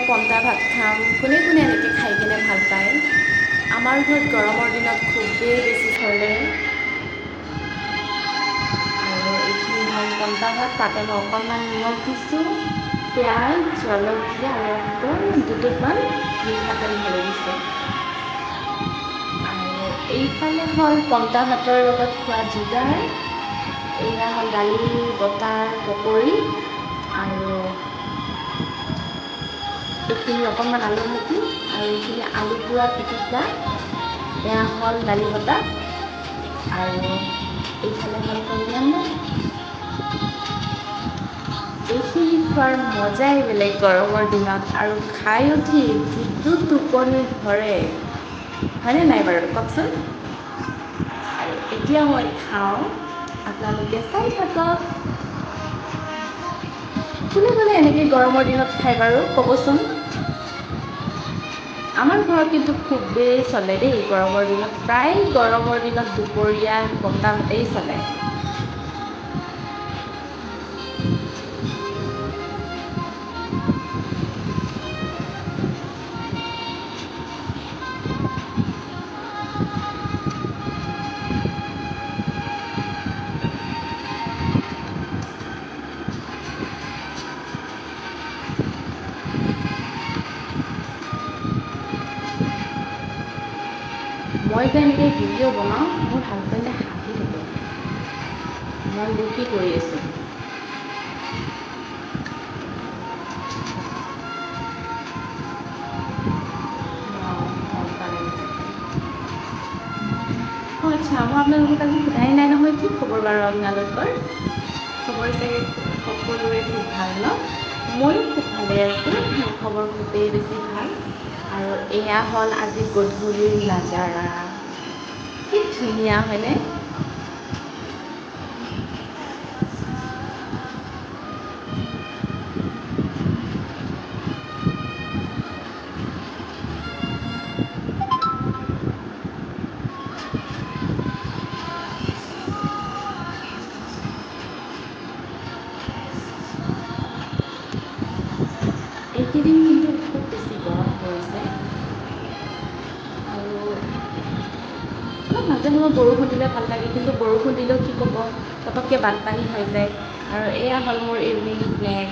পন্তা ভাত খাম। কোনে কোনে এনেকৈ খাই কিনে ভাল পায়। আমাৰ ঘৰত গৰমৰ দিনত খুবেই বেছি চলে। আৰু এইখিনি হ'ল পন্তা ভাত, তাতে মই অকণমান নিমখ দিছোঁ, পিঁয়াজ, জলকীয়া আৰু একদম দুটুপমান মিঠাতেল ঢালি দিছোঁ। আৰু এইফালে হ'ল পন্তা ভাতৰ লগত খোৱা যোগাৰ। এয়া হ'ল দালি, বটাৰ পকৰি আৰু এইখিনি অকণমান আলু ভাজি আৰু এইখিনি আলু পুৰা পিটিকা। এয়া হ'ল দালি বটা আৰু এইফালে হ'ল পদিনা পাত। এইখিনি খোৱাৰ মজাই বেলেগ গৰমৰ দিনত, আৰু খাই উঠি যিটো টোপনি ধৰে, হয়নে নাই বাৰু কওকচোন। আৰু এতিয়া মই খাওঁ, আপোনালোকে চাই থাকক। কোনে কোনে এনেকৈ গৰমৰ দিনত খায় বাৰু ক'বচোন। আমাৰ ঘৰত কিন্তু খুবেই চলে দেই গৰমৰ দিনত, প্ৰায় গৰমৰ দিনত দুপৰীয়া পন্তা ভাতেই চলে। মই যে এনেকৈ ভিডিঅ' বনাওঁ, মোৰ হাজবেণ্ডে হাঁহি থাকে, মই কি কৰি আছোঁ। অঁ আচ্ছা, মই আপোনালোকক আজি সোধাই নাই নহয়, কি খবৰ বাৰু আপোনালোকৰ। খবৰ চাগে সকলোৰে খুব ভাল ন। ময়ো খুব ভালে আছোঁ, মোৰ খবৰ খুবেই বেছি ভাল। আৰু এয়া হ'ল আজি গধূলিৰ নাজাৰা, কি ধুনীয়া হয়নে। এইকেইদিন কিন্তু খুব বেছি গৰম পৰিছে। আৰু অলপ মাজে সময়ে বৰষুণ দিলে ভাল লাগে, কিন্তু বৰষুণ দিলেও কি ক'ব, পটককৈ বানপানী হৈ যায়। আৰু এয়া হ'ল মোৰ ইভিনিং স্নেক,